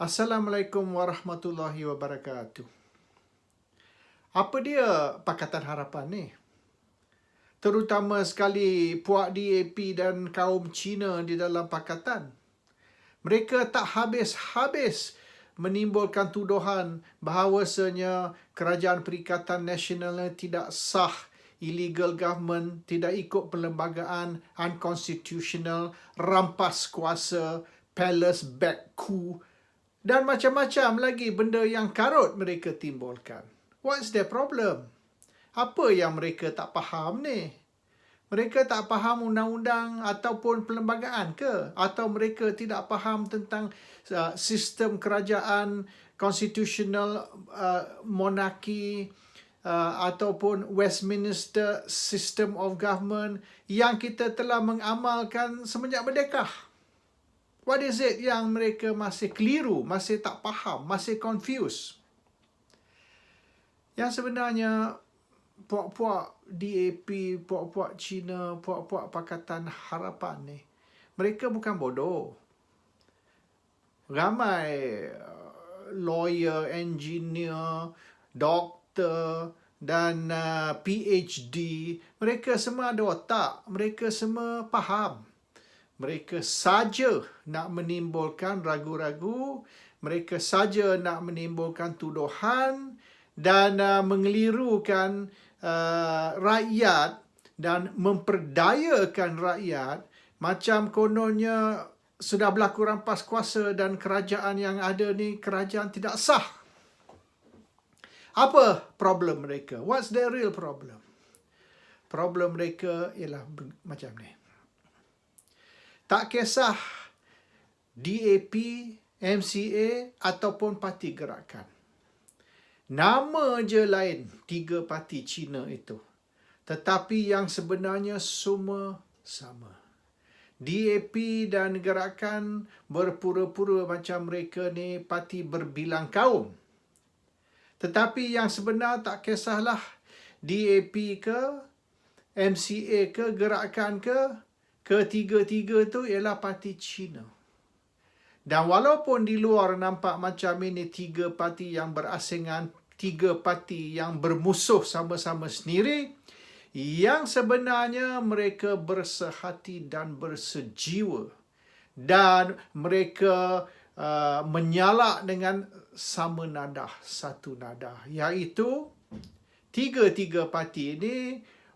Assalamualaikum warahmatullahi wabarakatuh. Apa dia Pakatan Harapan ni? Terutama sekali puak DAP dan kaum Cina di dalam pakatan. Mereka tak habis-habis menimbulkan tuduhan bahawasanya Kerajaan Perikatan Nasional tidak sah, illegal government, tidak ikut perlembagaan, unconstitutional, rampas kuasa, palace back coup, dan macam-macam lagi benda yang karut mereka timbulkan. What's their problem? Apa yang mereka tak faham ni? Mereka tak faham undang-undang ataupun perlembagaan ke? Atau mereka tidak faham tentang sistem kerajaan, constitutional monarki, ataupun Westminster System of Government yang kita telah mengamalkan semenjak merdeka? What is it yang mereka masih keliru, masih tak faham, masih confused? Yang sebenarnya puak-puak DAP, puak-puak Cina, puak-puak Pakatan Harapan ni, mereka bukan bodoh. Ramai lawyer, engineer, doktor dan PhD, mereka semua ada otak, mereka semua faham. Mereka saja nak menimbulkan ragu-ragu, mereka saja nak menimbulkan tuduhan dan mengelirukan rakyat dan memperdayakan rakyat macam kononnya sudah berlaku rampas kuasa dan kerajaan yang ada ni kerajaan tidak sah. Apa problem mereka? What's their real problem? Problem mereka ialah macam ni. Tak kisah DAP, MCA ataupun parti gerakan. Nama je lain tiga parti Cina itu. Tetapi yang sebenarnya semua sama. DAP dan gerakan berpura-pura macam mereka ni parti berbilang kaum. Tetapi yang sebenar tak kisahlah DAP ke, MCA ke, gerakan ke, ketiga-tiga tu ialah parti Cina. Dan walaupun di luar nampak macam ini tiga parti yang berasingan, tiga parti yang bermusuh sama-sama sendiri, yang sebenarnya mereka bersehati dan bersejiwa. Dan mereka menyalak dengan sama nadah, satu nadah. Iaitu tiga-tiga parti ini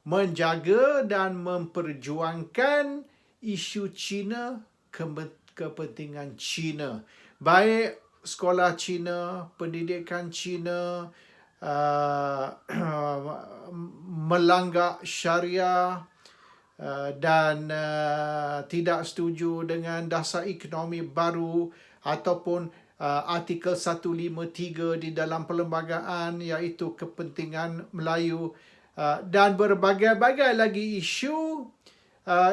menjaga dan memperjuangkan isu Cina, kepentingan Cina. Baik sekolah Cina, pendidikan Cina, melanggar syariah dan tidak setuju dengan dasar ekonomi baru ataupun artikel 153 di dalam perlembagaan iaitu kepentingan Melayu. Dan berbagai-bagai lagi isu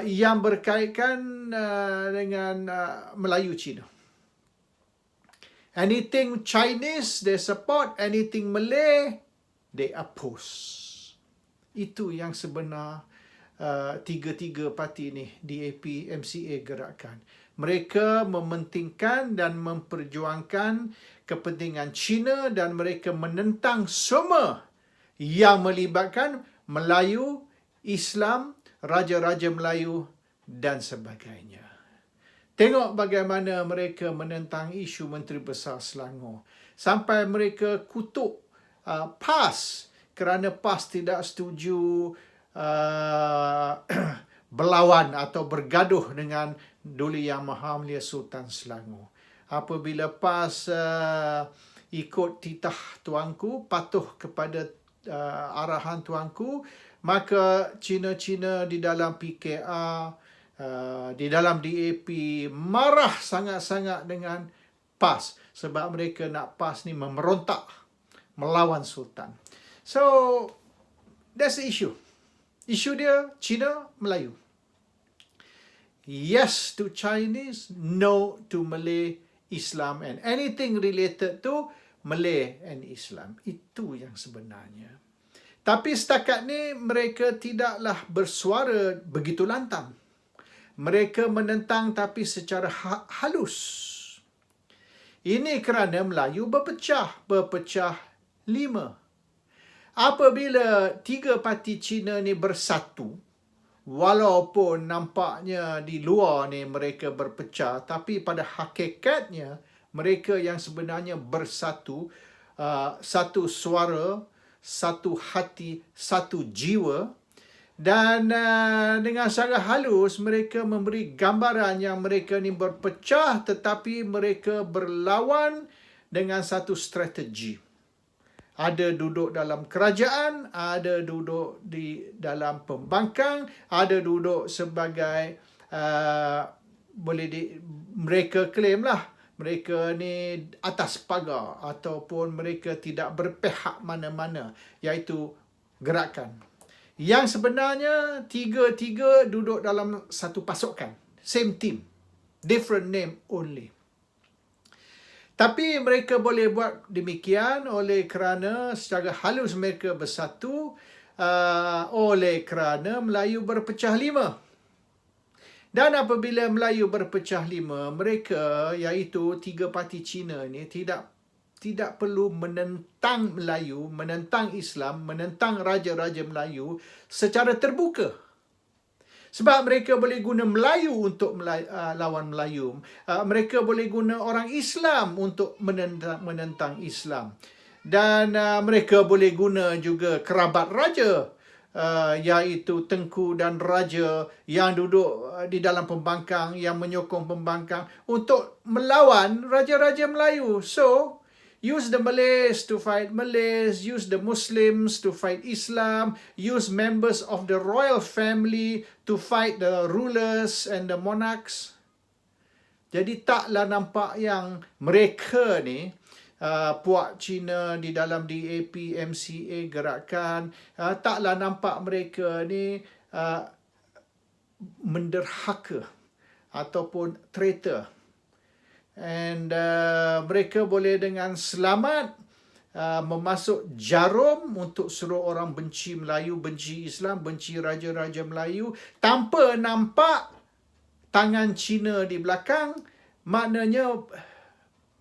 yang berkaitan dengan Melayu Cina. Anything Chinese, they support. Anything Malay, they oppose. Itu yang sebenar tiga-tiga parti ni, DAP, MCA, gerakan. Mereka mementingkan dan memperjuangkan kepentingan Cina dan mereka menentang semua yang melibatkan Melayu, Islam, Raja-Raja Melayu dan sebagainya. Tengok bagaimana mereka menentang isu Menteri Besar Selangor. Sampai mereka kutuk PAS kerana PAS tidak setuju berlawan atau bergaduh dengan Duli Yang Maha Mulia Sultan Selangor. Apabila PAS ikut titah tuanku, patuh kepada arahan tuanku, maka Cina-Cina di dalam PKR, di dalam DAP marah sangat-sangat dengan PAS sebab mereka nak PAS ni memerontak melawan Sultan. So that's the issue. Isu dia Cina, Melayu. Yes to Chinese, no to Malay, Islam and anything related to Malay and Islam. Itu yang sebenarnya. Tapi setakat ni mereka tidaklah bersuara begitu lantang. Mereka menentang tapi secara halus. Ini kerana Melayu berpecah 5. Apabila 3 parti Cina ni bersatu, walaupun nampaknya di luar ni mereka berpecah, tapi pada hakikatnya mereka yang sebenarnya bersatu, satu suara, satu hati, satu jiwa. Dan dengan secara halus mereka memberi gambaran yang mereka ni berpecah tetapi mereka berlawan dengan satu strategi. Ada duduk dalam kerajaan, ada duduk di dalam pembangkang, ada duduk sebagai mereka claim lah mereka ni atas pagar ataupun mereka tidak berpihak mana-mana, iaitu gerakan. Yang sebenarnya tiga-tiga duduk dalam satu pasukan, same team, different name only. Tapi mereka boleh buat demikian oleh kerana secara halus mereka bersatu, oleh kerana Melayu berpecah 5. Dan apabila Melayu berpecah 5, mereka iaitu 3 parti Cina ni tidak perlu menentang Melayu, menentang Islam, menentang raja-raja Melayu secara terbuka. Sebab mereka boleh guna Melayu untuk lawan Melayu. Mereka boleh guna orang Islam untuk menentang Islam. Dan mereka boleh guna juga kerabat raja, iaitu tengku dan raja yang duduk di dalam pembangkang, yang menyokong pembangkang untuk melawan raja-raja Melayu. So, use the Malays to fight Malays, use the Muslims to fight Islam, use members of the royal family to fight the rulers and the monarchs. Jadi taklah nampak yang mereka ni, puak Cina di dalam DAP, MCA, gerakan, taklah nampak mereka ni menderhaka ataupun traitor. And mereka boleh dengan selamat memasuk jarum untuk suruh orang benci Melayu, benci Islam, benci raja-raja Melayu tanpa nampak tangan Cina di belakang. Maknanya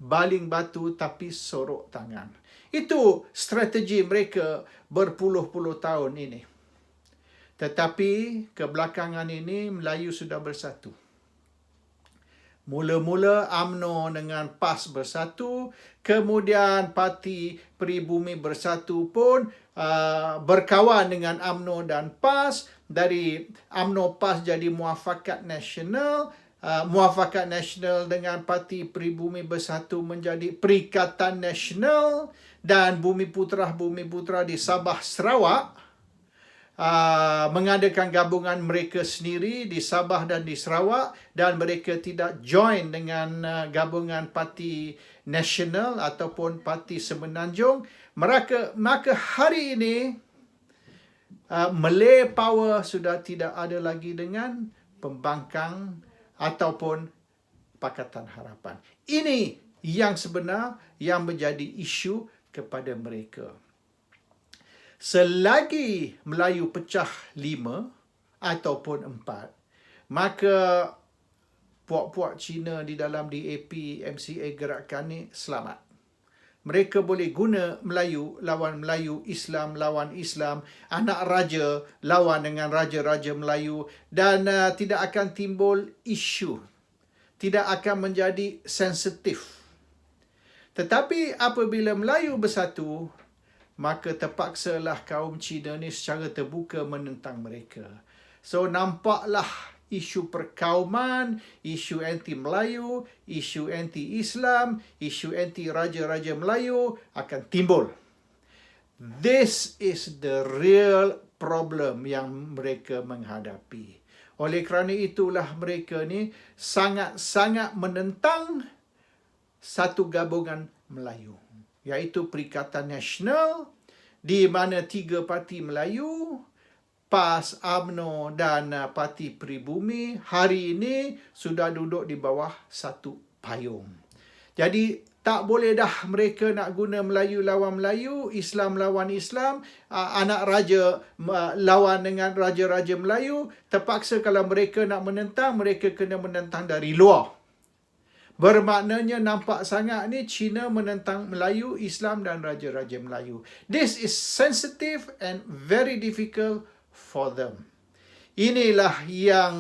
baling batu tapi sorok tangan. Itu strategi mereka berpuluh-puluh tahun ini. Tetapi kebelakangan ini Melayu sudah bersatu. Mula-mula UMNO dengan PAS bersatu, kemudian Parti Peribumi Bersatu pun berkawan dengan UMNO dan PAS. Dari UMNO PAS jadi Muafakat Nasional, Muafakat Nasional dengan Parti Peribumi Bersatu menjadi Perikatan Nasional, dan Bumi Putra di Sabah Sarawak mengadakan gabungan mereka sendiri di Sabah dan di Sarawak, dan mereka tidak join dengan gabungan Parti Nasional ataupun Parti Semenanjung. Maka hari ini Malay Power sudah tidak ada lagi dengan pembangkang ataupun Pakatan Harapan. Ini yang sebenar yang menjadi isu kepada mereka. Selagi Melayu pecah 5 ataupun 4, maka puak-puak Cina di dalam DAP, MCA gerakan ni selamat. Mereka boleh guna Melayu lawan Melayu, Islam lawan Islam, anak raja lawan dengan raja-raja Melayu, dan tidak akan timbul isu. Tidak akan menjadi sensitif. Tetapi apabila Melayu bersatu, maka terpaksalah kaum Cina ni secara terbuka menentang mereka. So nampaklah isu perkauman, isu anti-Melayu, isu anti-Islam, isu anti-raja-raja Melayu akan timbul. This is the real problem yang mereka menghadapi. Oleh kerana itulah mereka ni sangat-sangat menentang satu gabungan Melayu, iaitu Perikatan Nasional, di mana 3 parti Melayu, PAS, UMNO dan Parti Peribumi hari ini sudah duduk di bawah satu payung. Jadi tak boleh dah mereka nak guna Melayu lawan Melayu, Islam lawan Islam, anak raja lawan dengan raja-raja Melayu. Terpaksa kalau mereka nak menentang, mereka kena menentang dari luar. Bermaknanya nampak sangat ni China menentang Melayu, Islam dan Raja-Raja Melayu. This is sensitive and very difficult for them. Inilah yang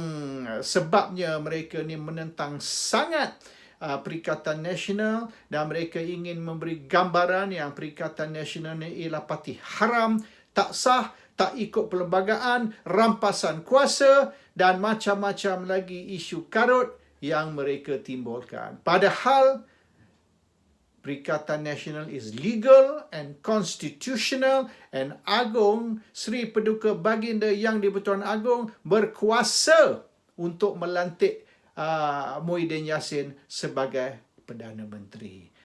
sebabnya mereka ni menentang sangat Perikatan Nasional, dan mereka ingin memberi gambaran yang Perikatan Nasional ni ialah parti haram, tak sah, tak ikut perlembagaan, rampasan kuasa dan macam-macam lagi isu karut yang mereka timbulkan. Padahal Perikatan Nasional is legal and constitutional, and Agong Sri Paduka Baginda Yang di-Pertuan Agong berkuasa untuk melantik Muhyiddin Yassin sebagai Perdana Menteri.